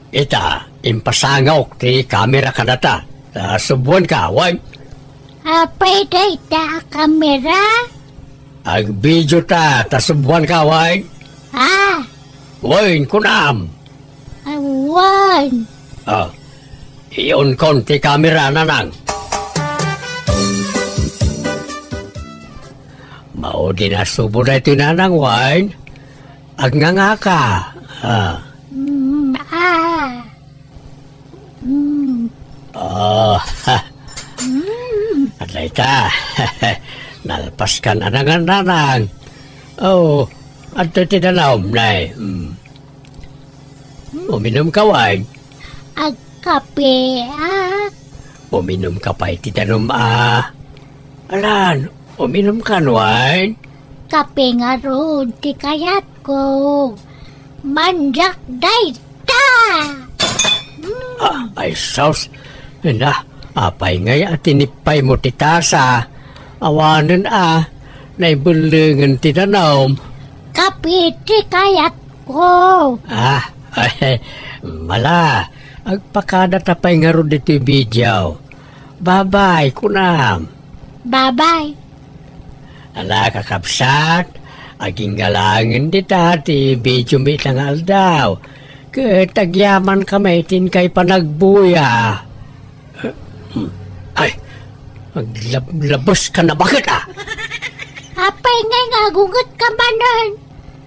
Speaker 3: Ita, impasangaw ti kamera ka na ta. Subuan ka, wan.
Speaker 1: Apay dayta kamera?
Speaker 3: Ag-video ta, subuan ka, wan.
Speaker 1: Ha?
Speaker 3: Wan, kunam.
Speaker 1: Awan.
Speaker 3: Iyon konti kamera na nang. Mao din na subo na ito nanang, wan. Ag nga ka. Aday ta. Nalpas ka na nanang. Oh, at ito tinanawm na eh. Uminom ka, wan.
Speaker 1: Agkape,
Speaker 3: Uminom ka pa iti tanong, Alan, uminom ka, wan.
Speaker 1: Kape nga road, ti kayat ko. Manjak dayta.
Speaker 3: Ay, saus. Na, apay ngay at tinipay mo ti tasa. Awanan naibulungan ti tanong.
Speaker 1: Kape ti kayat ko.
Speaker 3: Ay, mala. Agpakada tapay nga ro dito video. Bye-bye, kunam.
Speaker 1: Bye-bye.
Speaker 3: Ala, kakapsat. Aging galangin dita ti video mitangal daw. Ketagyaman kamay tin kay panagbuya. Ay, maglabos ka na bakit
Speaker 1: Apay ngay ngagungot ka manan.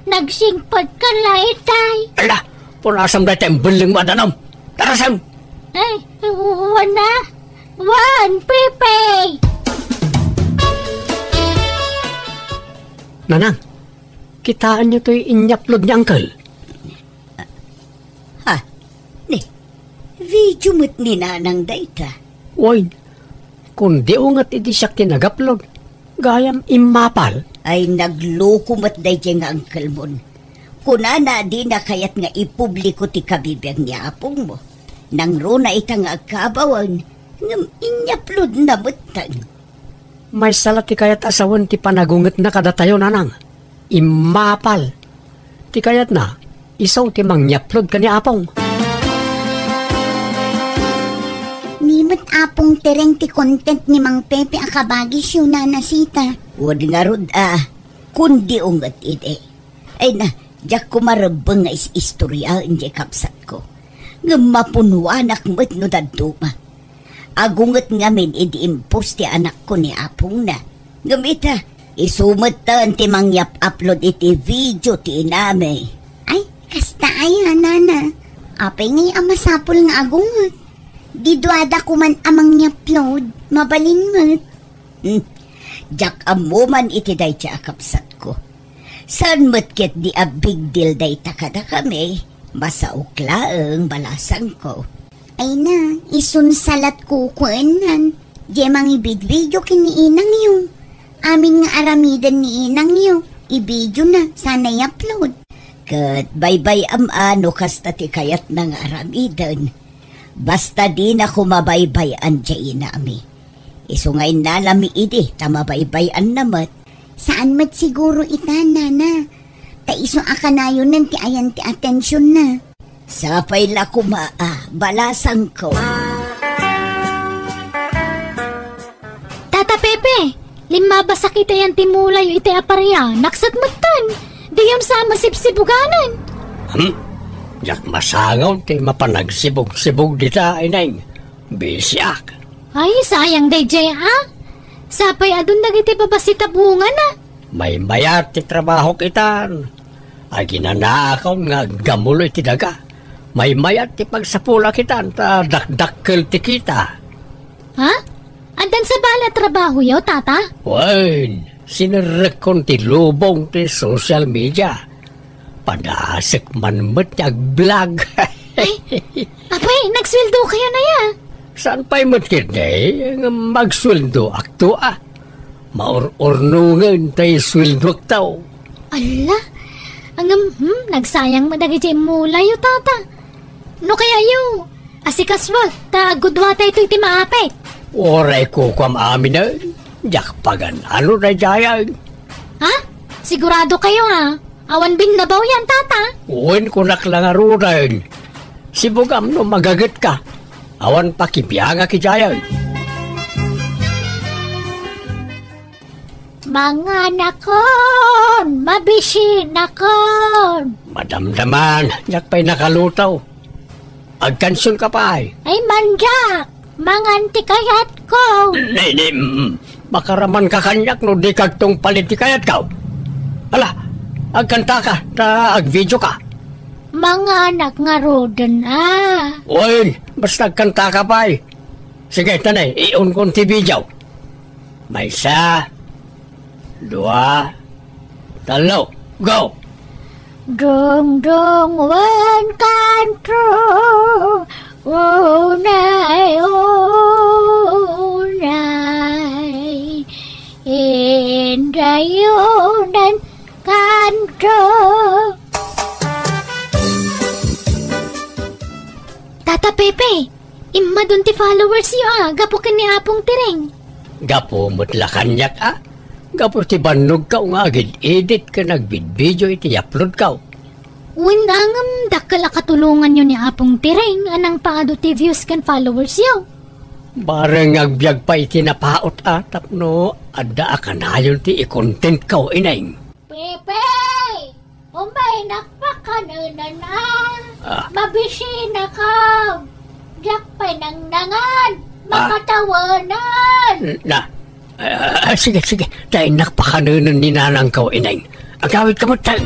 Speaker 1: Nagsingpad ka laitay.
Speaker 3: Ala, punasam dati ang buling madanam. Tarasam!
Speaker 1: Ay, wana. Wan, Pepe!
Speaker 4: Nanang, kitaan niyo to'y inyaplod ni Uncle.
Speaker 2: Ni, video mo't ni nanang dayta.
Speaker 4: Uy, kung di ungat iti siya tinagaplod, gayam imapal.
Speaker 2: Ay nagloko mo't dayta nga angkel mon. Kunana di na kayat nga ipubliko ti kabibiyag ni apong mo. Nang runa itang agkabawan, ngam inyaplod na mutan.
Speaker 4: May salat ti kayat asawan ti panagunget na kadatayo nanang. Imapal. Ti kayat na, isaw ti mangyaplod ka ni apong.
Speaker 2: Nimat apong tereng ti content ni Mang Pepe akabagi siya na nasita. Wad nga rod kundi ungat ide. Ay na, diyak kumarabang nga istorya hindi kapsat ko. Nga mapunuanak mo't no daduma. Agungat ngamin idi-impos ti anak ko ni apong na. Gamita, isumatan ti mangyap upload iti video ti iname. Ay, kasta ay hanana. Apay ngay amasapol nga agungat. Diduada ko man amang upload. Mabalin mo't. Diyak amuman iti day ti akapsat ko. San matket di a big deal day takada kami. Basta uklaang balasang ko. Ay na, isunsalat ko kuenan. Di mang ibig-video kiniinang yung. Amin nga aramidan ni inang yung. Ibidyo na, sana i-upload. Kat baybay ano kasta ti kayat ng aramidan. Basta di na kumabaybay anja inami. Iso nga inalami idi, tamabaybayan namat. Saan mat siguro itana na? Ta iso akanayon ng ti ayan ti atensyon na. Sapay la kumaa, balasang ko.
Speaker 1: Tata Pepe, lima ba sakit yan timulay iti aparya? Naksat matan, di yung sama sipsibuganan.
Speaker 3: Yak masangaw ti mapanagsibog-sibog dita ineng. Bisyak.
Speaker 1: Ay, sayang DJ ha? Sapay adun dagiti babasita bunga na.
Speaker 3: May mayat ti trabaho kitan. Ay ginanaakaw nga gamuloy ti daga. May mayat ti pagsapula kitan ta dakdakkel ti kita.
Speaker 1: Ha? Andan sa bala trabaho yaw, tata?
Speaker 3: Wen, sinirekon ti lubong ti social media. Padasek man met vlog.
Speaker 1: Apay, nagsweldo kayo na ya.
Speaker 3: Saan pa'y matkinay nga magsweldo akto Maur-urnungan tayo sweldo aktaw.
Speaker 1: Ala, nagsayang madagiti mula yu, tata. No kaya yu, asikaswag, ta gudwa tayo ito'y timaapit.
Speaker 3: Oray ko kwam amin na, jakpagan ano na jayan.
Speaker 1: Ha? Sigurado kayo ha? Awan binabaw yan, tata.
Speaker 3: Uwan ko naklangarunan. Sibugam no magagat ka. Awan pa kipianga ki jayan.
Speaker 1: Mga nakon, mabisi nakon.
Speaker 3: Madamdaman, jakpay nakalutaw. Agkansyon ka pa ay.
Speaker 1: Ay manjak, manganti kayat ko.
Speaker 3: Nay, makaraman ka kanyak no di kagtong palit ti kayat ka. Ala, agkanta ka, ta agvideo ka.
Speaker 1: Mga anak nga rodan
Speaker 3: Uy, basta agkanta ka pa ay. Sige, tanay, iyon kong ti video. May isa, dua, talo, go!
Speaker 1: Dong dong one country, unay, indayunan kanto. Tata Pepe, imma dun ti followers yu gapo ni apong tiring.
Speaker 3: Gapo mutla kanyak Gapo ti bannog ka nga agid-edit ka nagbid-video iti upload ka.
Speaker 1: Windangam dakala katulungan nyo ni apong tiring anang paado ti views kan followers yaw.
Speaker 3: Barang agbyag pa iti napaot tapno adda akanayon ti i-content ka ineng.
Speaker 1: Pepe! Umay nakpakanunan mabisi na ka! Diyak pa nang nangan! Makatawanan!
Speaker 3: Sige. Dahil nakpakanunan ni nanang ka ineng. Agawid ka mo tayo.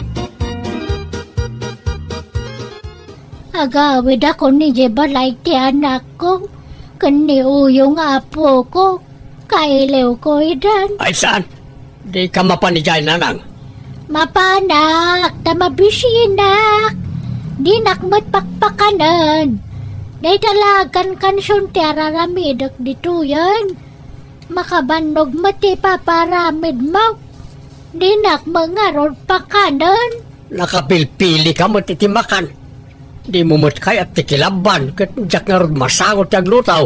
Speaker 1: Agawid ako ni Jebalay ti anak ko. Kani uyong apo ko. Kailew ko idan.
Speaker 3: Ay saan? Di ka mapanijay nanang.
Speaker 1: Mapanak, tamabisinak. Di nakmat pakpakanan. Day talagan kansyon ti araramidak dito yan. Makabandog mati paparamid mo. Di nakmangarod pakanan.
Speaker 3: Nakapilpili ka mo titimakan. Di mo kay at tikilaban kat jak nga rod masangot yung lutaw.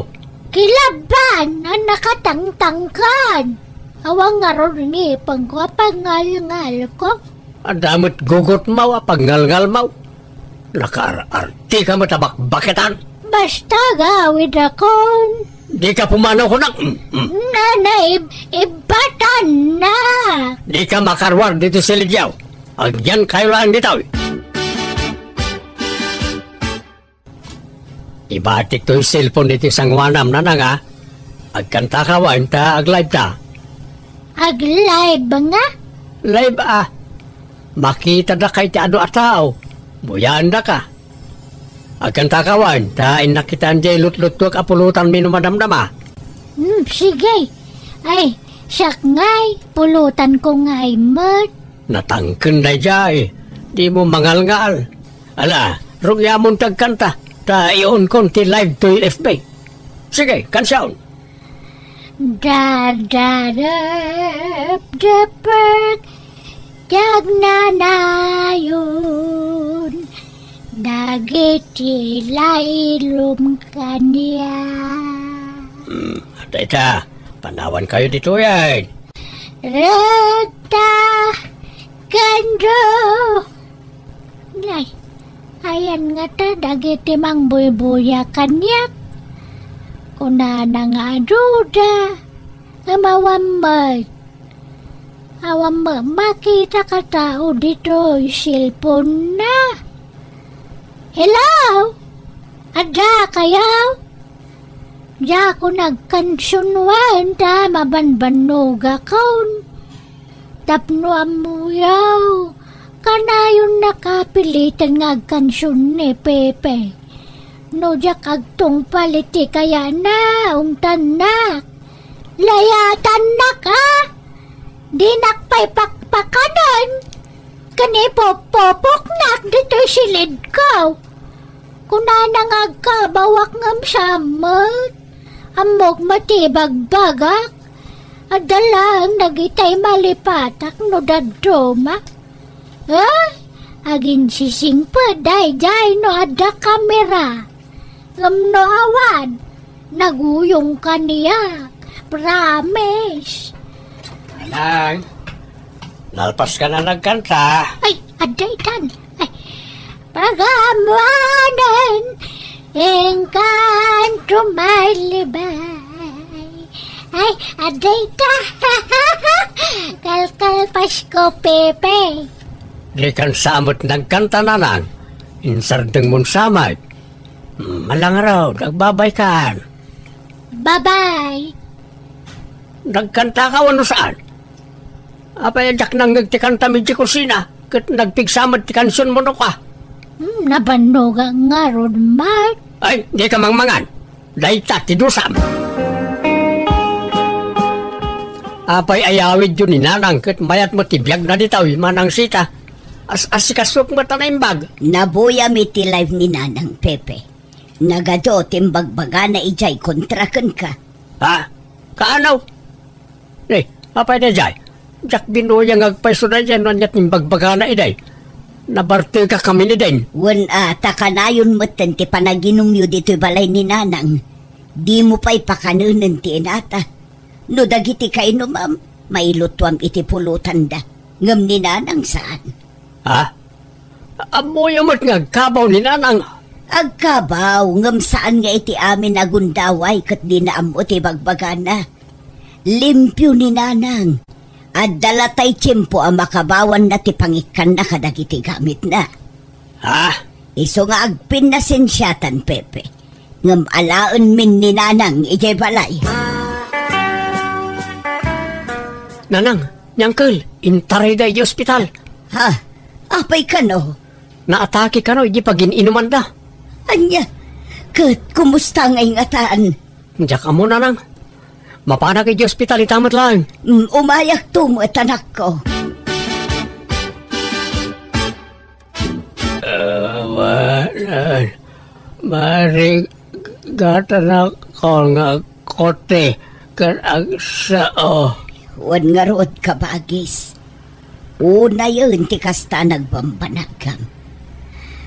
Speaker 1: Kilaban ang nakatangtangkan. Awang nga rod ni pangkapangal-ngal ko.
Speaker 3: Ang damit gugot mo pagngal-ngal mo. Nakaarti ka mo tabak-baketan.
Speaker 1: Basta gawid ako.
Speaker 3: Di ka pumanaw ko
Speaker 1: Nanay, ibatan na.
Speaker 3: Di ka makarwar dito sa Ligyaw. Agyan kayo lang dito. Ibatik to yung cellphone dito sa ngwanam na nga. Agkanta ka wain ta, ag-live ta.
Speaker 1: Ag-live nga?
Speaker 3: Live Makita na kay ti ano ataw. Buyan na ka. Agkanta ka wain ta, inakitaan di lut-lut-lut apulutan minumadamdama.
Speaker 1: Sige. Ay, siyak ngay. Pulutan ko ngay mat.
Speaker 3: Natangken na jay. Di mo mangal-ngal. Ala, rugyamon tagkanta. Ta iyon konti live to FB. Sige, kansaon.
Speaker 1: Dadarap-dapat Dagnanayon Dagiti lailum kanya.
Speaker 3: Ita, Panawan kayo dito yan.
Speaker 1: Rata Kando. Nay, ayan nga ta, dagiti mang buy-buya kanyak. Kuna na nga duda, amawamay. Awam makita ka tao dito, silpon na. Hello? Ada kayaw? Diya ko nagkansunwan ta mabanbanuga kaun. Tapno amuyaw. Kanayon nakapilitan nga agkansun ni Pepe. No diya kagtong paliti kaya na ungtan na. Layatan na ka. Di nakpay pakpakanan. Kani popopok nak dito silid ka. Kuna nangagkabawak ngam samot. Amok matibag bagak. Adalang nagitay malipatak no dadroma. Agin sising pa day no ada kamera. Ngam no awan. Naguyong kaniya. Promise.
Speaker 3: Anang, nalpas ka na nagkanta.
Speaker 1: Ay, aday tan. Ay, pagamuanan. Engkanto malibay. Ay, aday ta. Kalkal Pasko, Pepe.
Speaker 3: Di kan samot nagkanta na nang. Insardeng mong samay. Malang raw, nagbabay kan.
Speaker 1: Bye-bye.
Speaker 3: Nagkanta ka ano saan? Apay jak nang nagtikanta mi di kusina. Kat nagpigsamad ti kansyon mo no ka.
Speaker 1: Nabanog ang nga ron, Mark.
Speaker 3: Ay, di ka mangmangan. Dahil tidusam. Apay ayawid yun ni nanang. Kat mayat mo tibiyag na ditaw. Manang sita. As-asikasok mo tanaimbag.
Speaker 2: Nabuya mi ti live ni Nanang Pepe. Nagado timbagbaga na ijay kontrakan ka.
Speaker 3: Ha? Kaanaw? Apay na jay. Jak binuyang agpaiso na dyan. Nanyat nimbagbaga na iday. Nabarte ka kami ni din.
Speaker 2: Wan takanayon mo ti panaginom yu dito balay ni Nanang. Di mo pa'y pakanunan ti inata. No dagiti ka inumam, mailutwam iti pulutan da. Ngam ni Nanang saan?
Speaker 3: Ha? Amoy amat nga kabaw ni Nanang.
Speaker 2: Agkabaw, ngam saan nga iti amin agundaway kat di na amo ti bagbagana. Limpyo ni Nanang. At dalatay tiyempo ang makabawan na ti pangikan na kadagiti gamit na.
Speaker 3: Ha?
Speaker 2: Iso nga agpin na sensyatan, Pepe. Ngam alaon min ni Nanang ijay balay.
Speaker 3: Nanang, nyangkel, intaray da iji ospital.
Speaker 2: Ha? Apay ka no?
Speaker 3: Naatake ka no, iji pag-inuman da.
Speaker 2: Anya, kat kumusta nga ingataan?
Speaker 3: Diyak ka mo, Nanang. Mapana kay di ospital, itamat lang.
Speaker 2: Umayak to mo at anak ko.
Speaker 3: Mari gata na ko nga kote kan agsao.
Speaker 2: Wan nga rood ka bagis. Una yun ti kasta nagbambanagam.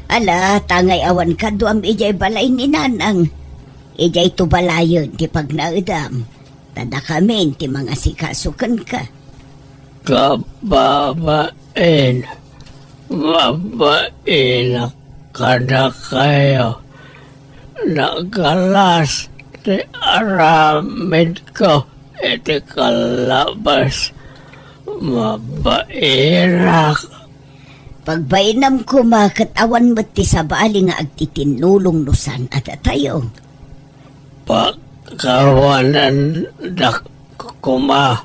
Speaker 2: Ala, tangay awan ka duam ijay balay ni Nanang. Ijay to balayon ti pagnaudam. Tada kami ti mga sikasukan ka.
Speaker 3: Kababain. Mabain na kada kayo. Nagalas ti aramid ko iti kalabas. Mabairak.
Speaker 2: Pagbainam ko makatawa ti sabali nga agtitinulong nusan at tayo.
Speaker 3: Pagkawanan da kuma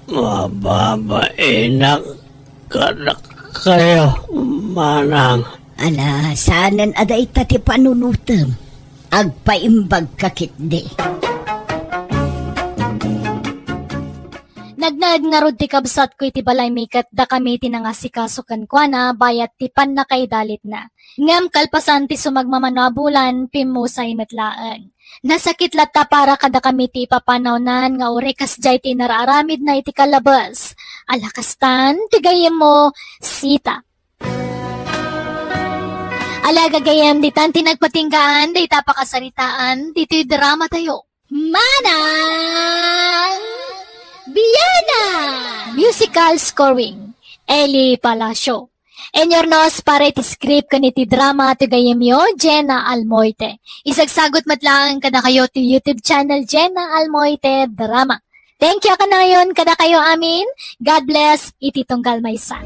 Speaker 3: mababainak kada kayo manang.
Speaker 2: Ala, sanan aday ti panunutam. Agpaimbag kakit di.
Speaker 1: Nagnad nga rod ti kabsat ko iti balay mikat da kami tinangasikasukan kwa na bayat ti pan na kay dalit na. Ngam kalpasan ti sumagmamanabulan pimusay metlaan. Nasakit lata para kada kami ti papanawnan nga orekas jay ti nararamid na iti kalabas. Alakastan ti gayem mo sita. Ala gagayem di tan tinagpatinggaan di tapakasaritaan dito'y drama tayo. Manang Biyana. Musical scoring, Eli Palacio. Enyornos para iti script kaniti drama ti gayemyo, Jenna Almoite. Isagsagot matlang kada kayo ti YouTube channel Jenna Almoite Drama. Thank you kanayon kada kayo amin. God bless iti tunggal maysa.